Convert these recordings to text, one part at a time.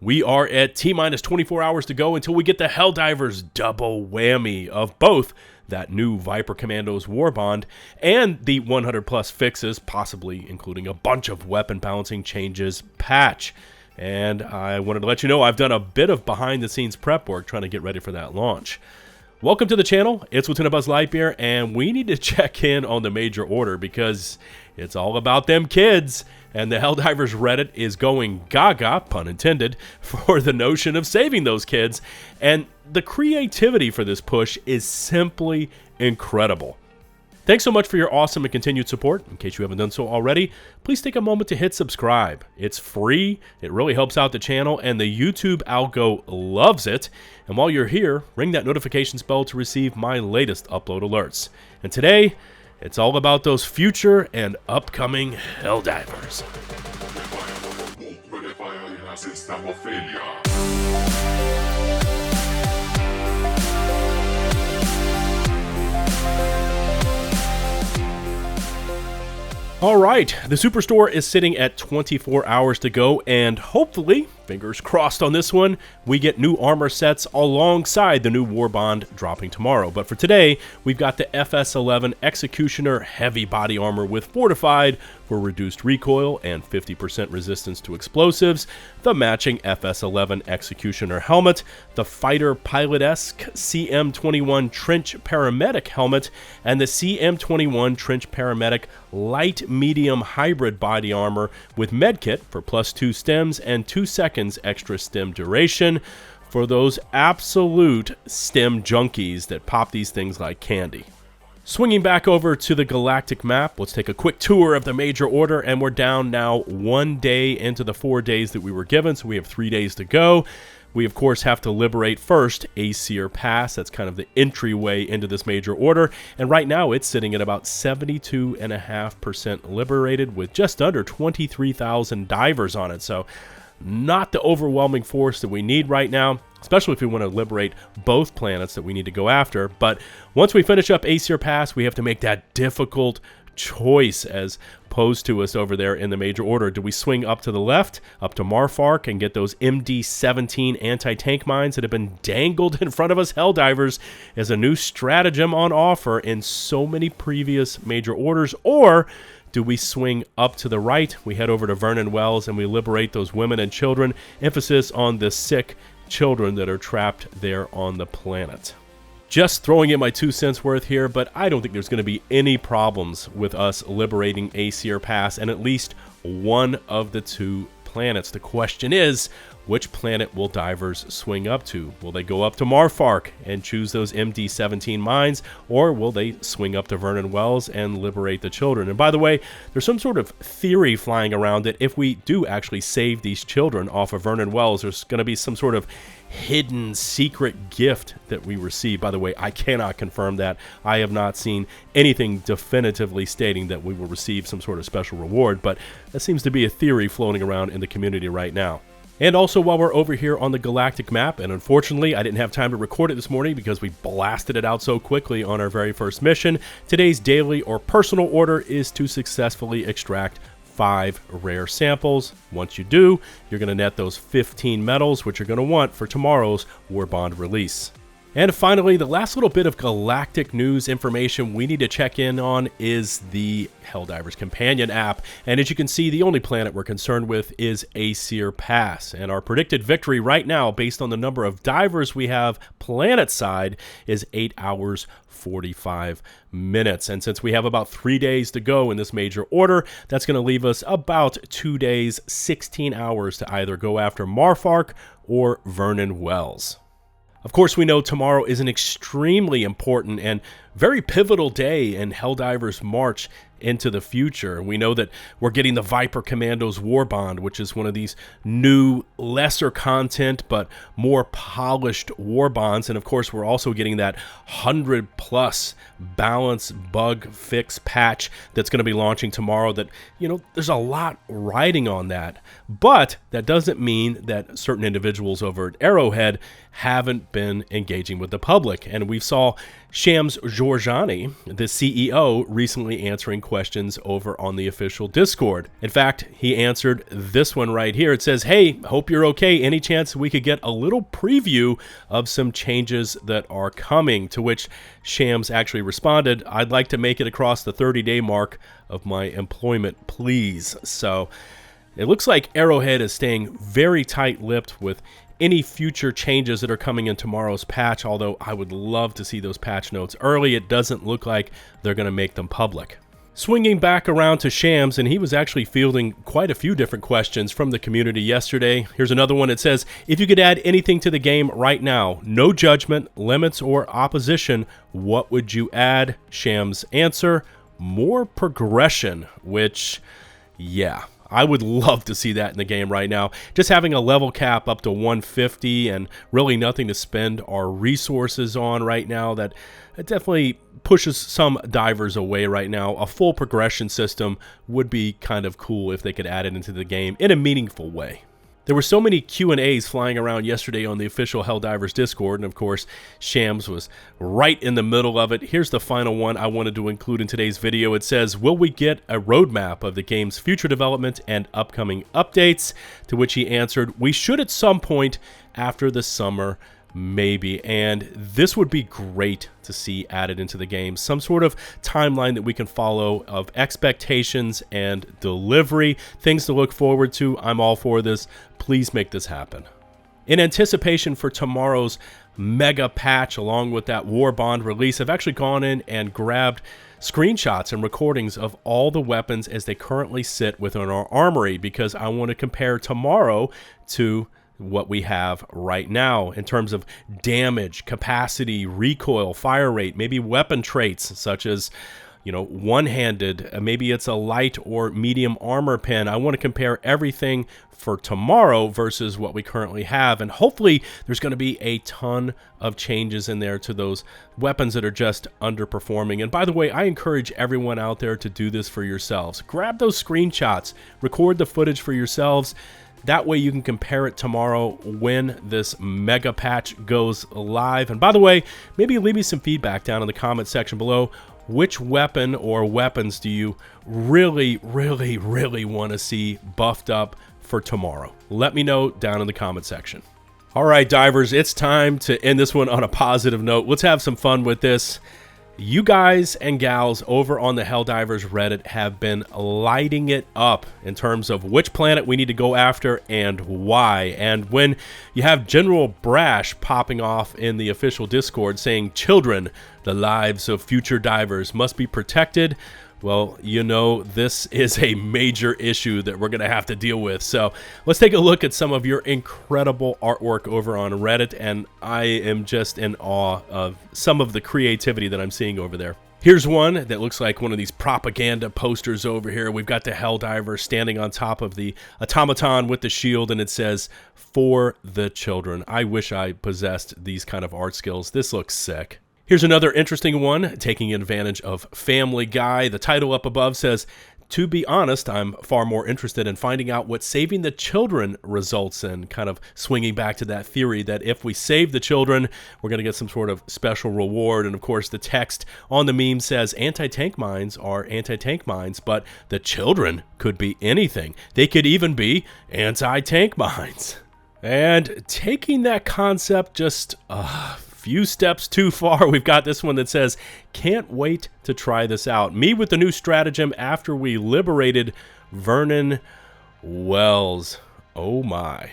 We are at T-minus 24 hours to go until we get the Helldivers double whammy of both that new Viper Commandos Warbond and the 100 plus fixes, possibly including a bunch of weapon balancing changes patch. And I wanted to let you know I've done a bit of behind the scenes prep work trying to get ready for that launch. Welcome to the channel, it's LtBuzzLitebeer, and we need to check in on the major order because it's all about them kids. And the Helldivers Reddit is going gaga, pun intended, for the notion of saving those kids. And the creativity for this push is simply incredible. Thanks so much for your awesome and continued support. In case you haven't done so already, please take a moment to hit subscribe. It's free, it really helps out the channel, and the YouTube algo loves it. And while you're here, ring that notifications bell to receive my latest upload alerts. And today, it's all about those future and upcoming Helldivers. All right, the Superstore is sitting at 24 hours to go, and hopefully, fingers crossed on this one, we get new armor sets alongside the new Warbond dropping tomorrow. But for today, we've got the FS11 Executioner heavy body armor with fortified for reduced recoil and 50% resistance to explosives, the matching FS11 Executioner helmet, the fighter pilot-esque CM21 Trench Paramedic helmet, and the CM21 Trench Paramedic light medium hybrid body armor with medkit for +2 stems and 2 seconds extra stem duration for those absolute stem junkies that pop these things like candy. Swinging back over to the Gallactic map, let's take a quick tour of the major order, and we're down now 1 day into the 4 days that we were given, so we have 3 days to go. We, of course, have to liberate first Aesir Pass. That's kind of the entryway into this major order. And right now, it's sitting at about 72.5% liberated with just under 23,000 divers on it. So not the overwhelming force that we need right now, especially if we want to liberate both planets that we need to go after. But once we finish up Aesir Pass, we have to make that difficult choice as posed to us over there in the major order. Do we swing up to the left, up to Marfark, and get those MD-17 anti-tank mines that have been dangled in front of us Helldivers as a new stratagem on offer in so many previous major orders? Or do we swing up to the right, we head over to Vernon Wells, and we liberate those women and children, emphasis on the sick children that are trapped there on the planet? Just throwing in my 2 cents worth here, but I don't think there's going to be any problems with us liberating Aesir Pass and at least one of the 2 planets. The question is, which planet will divers swing up to? Will they go up to Marfark and choose those MD-17 mines, or will they swing up to Vernon Wells and liberate the children? And by the way, there's some sort of theory flying around that if we do actually save these children off of Vernon Wells, there's going to be some sort of hidden secret gift that we receive. By the way, I cannot confirm that. I have not seen anything definitively stating that we will receive some sort of special reward, but that seems to be a theory floating around in the community right now. And also, while we're over here on the Gallactic map, and unfortunately I didn't have time to record it this morning because we blasted it out so quickly on our very first mission, today's daily or personal order is to successfully extract 5 rare samples. Once you do, you're going to net those 15 medals, which you're going to want for tomorrow's Warbond release. And finally, the last little bit of Galactic news information we need to check in on is the Helldivers Companion app. And as you can see, the only planet we're concerned with is Aesir Pass. And our predicted victory right now, based on the number of divers we have planet side, is 8 hours 45 minutes. And since we have about 3 days to go in this major order, that's going to leave us about 2 days, 16 hours to either go after Marfark or Vernon Wells. Of course, we know tomorrow is an extremely important and very pivotal day in Helldivers' march into the future. We know that we're getting the Viper Commandos Warbond, which is one of these new, lesser content, but more polished Warbonds. And of course, we're also getting that 100+ balance bug fix patch that's going to be launching tomorrow that, you know, there's a lot riding on that. But that doesn't mean that certain individuals over at Arrowhead haven't been engaging with the public. And we saw Shams Georgiani, the CEO, recently answering questions over on the official Discord. In fact, he answered this one right here. It says, "Hey, hope you're okay. Any chance we could get a little preview of some changes that are coming?" To which Shams actually responded, "I'd like to make it across the 30-day mark of my employment, please." So it looks like Arrowhead is staying very tight-lipped with any future changes that are coming in tomorrow's patch, although I would love to see those patch notes early. It doesn't look like they're going to make them public. Swinging back around to Shams, and he was actually fielding quite a few different questions from the community yesterday. Here's another one. It says, "If you could add anything to the game right now, no judgment, limits, or opposition, what would you add?" Shams' answer, "More progression," which, yeah, I would love to see that in the game right now. Just having a level cap up to 150 and really nothing to spend our resources on right now, that it definitely pushes some divers away right now. A full progression system would be kind of cool if they could add it into the game in a meaningful way. There were so many Q&As flying around yesterday on the official Helldivers Discord, and of course, Shams was right in the middle of it. Here's the final one I wanted to include in today's video. It says, "Will we get a roadmap of the game's future development and upcoming updates?" To which he answered, "We should at some point after the summer, maybe." And this would be great to see added into the game. Some sort of timeline that we can follow of expectations and delivery, things to look forward to. I'm all for this. Please make this happen. In anticipation for tomorrow's mega patch, along with that War Bond release, I've actually gone in and grabbed screenshots and recordings of all the weapons as they currently sit within our armory, because I want to compare tomorrow to what we have right now in terms of damage, capacity, recoil, fire rate, maybe weapon traits such as, you know, one-handed, maybe it's a light or medium armor pen. I want to compare everything for tomorrow versus what we currently have, and hopefully there's going to be a ton of changes in there to those weapons that are just underperforming. And by the way, I encourage everyone out there to do this for yourselves. Grab those screenshots, record the footage for yourselves. That way you can compare it tomorrow when this mega patch goes live. And by the way, maybe leave me some feedback down in the comment section below. Which weapon or weapons do you really want to see buffed up for tomorrow? Let me know down in the comment section. All right, divers, it's time to end this one on a positive note. Let's have some fun with this. You guys and gals over on the Helldivers Reddit have been lighting it up in terms of which planet we need to go after and why. And when you have General Brash popping off in the official Discord saying, "Children, the lives of future divers must be protected," well, you know, this is a major issue that we're going to have to deal with. So let's take a look at some of your incredible artwork over on Reddit, and I am just in awe of some of the creativity that I'm seeing over there. Here's one that looks like one of these propaganda posters over here. We've got the Helldiver standing on top of the automaton with the shield, and it says, "For the children." I wish I possessed these kind of art skills. This looks sick. Here's another interesting one, taking advantage of Family Guy. The title up above says, "To be honest, I'm far more interested in finding out what saving the children results in," kind of swinging back to that theory that if we save the children, we're going to get some sort of special reward. And of course, the text on the meme says, "Anti-tank mines are anti-tank mines, but the children could be anything. They could even be anti-tank mines." And taking that concept just few steps too far, we've got this one that says, "Can't wait to try this out. Me with the new stratagem after we liberated Vernon Wells." Oh my.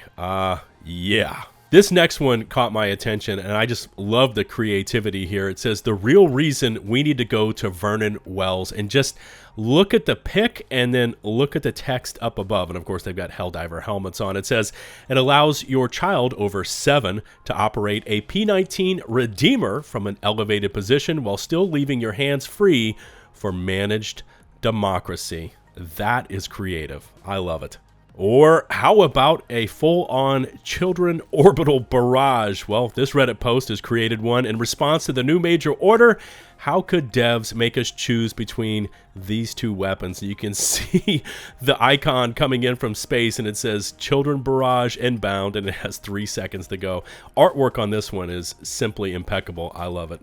Yeah. This next one caught my attention, and I just love the creativity here. It says, "The real reason we need to go to Vernon Wells," and just look at the pic and then look at the text up above. And of course, they've got Helldiver helmets on. It says, "It allows your child over 7 to operate a P19 Redeemer from an elevated position while still leaving your hands free for managed democracy." That is creative. I love it. Or how about a full-on children orbital barrage? Well, this Reddit post has created one in response to the new major order. How could devs make us choose between these two weapons? You can see the icon coming in from space, and it says children barrage inbound, and it has 3 seconds to go. Artwork on this one is simply impeccable. I love it.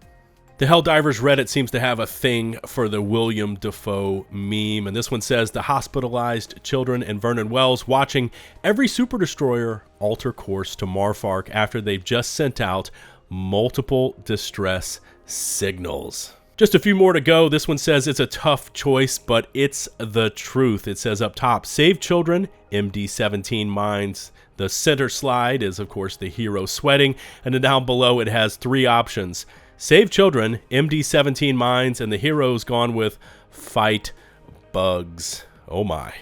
The Helldivers Reddit seems to have a thing for the William Dafoe meme, and this one says, the hospitalized children in Vernon Wells watching every super destroyer alter course to Marfark after they've just sent out multiple distress signals. Just a few more to go. This one says it's a tough choice, but it's the truth. It says up top, save children, MD-17 mines. The center slide is, of course, the hero sweating, and then down below it has three options. Save children, MD-17 mines, and the hero's gone with fight bugs. Oh my.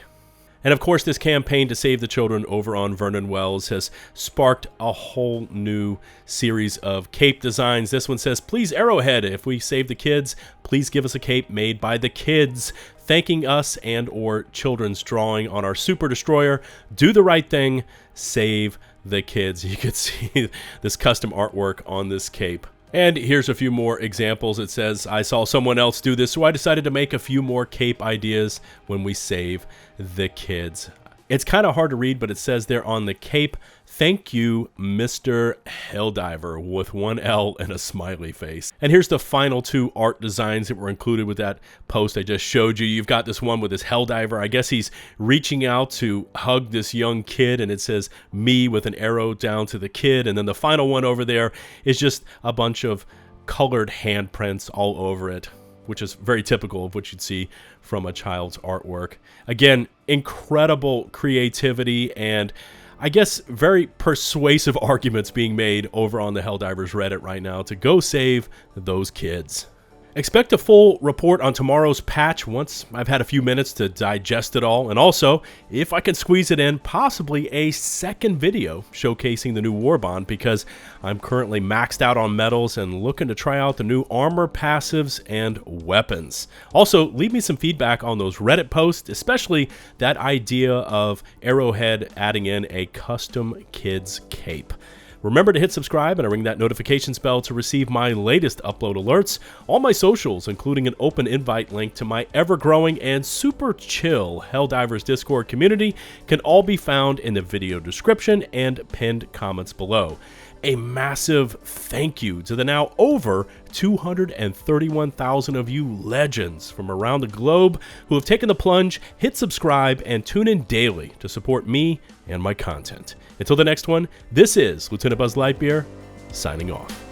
And of course, this campaign to save the children over on Vernon Wells has sparked a whole new series of cape designs. This one says, please Arrowhead, if we save the kids, please give us a cape made by the kids, thanking us and or children's drawing on our super destroyer. Do the right thing, save the kids. You could see this custom artwork on this cape. And here's a few more examples. It says, I saw someone else do this, so I decided to make a few more cape ideas when we save the kids. It's kind of hard to read, but it says there on the cape, thank you, Mr. Helldiver, with one L and a smiley face. And here's the final two art designs that were included with that post I just showed you. You've got this one with this Helldiver. I guess he's reaching out to hug this young kid, and it says me with an arrow down to the kid. And then the final one over there is just a bunch of colored handprints all over it, which is very typical of what you'd see from a child's artwork. Again, incredible creativity and I guess very persuasive arguments being made over on the Helldivers Reddit right now to go save those kids. Expect a full report on tomorrow's patch once I've had a few minutes to digest it all, and also, if I can squeeze it in, possibly a second video showcasing the new war bond, because I'm currently maxed out on medals and looking to try out the new armor passives and weapons. Also, leave me some feedback on those Reddit posts, especially that idea of Arrowhead adding in a custom kids cape. Remember to hit subscribe and ring that notifications bell to receive my latest upload alerts. All my socials, including an open invite link to my ever-growing and super chill Helldivers Discord community, can all be found in the video description and pinned comments below. A massive thank you to the now over 231,000 of you legends from around the globe who have taken the plunge, hit subscribe, and tune in daily to support me and my content. Until the next one, this is LtBuzzLitebeer signing off.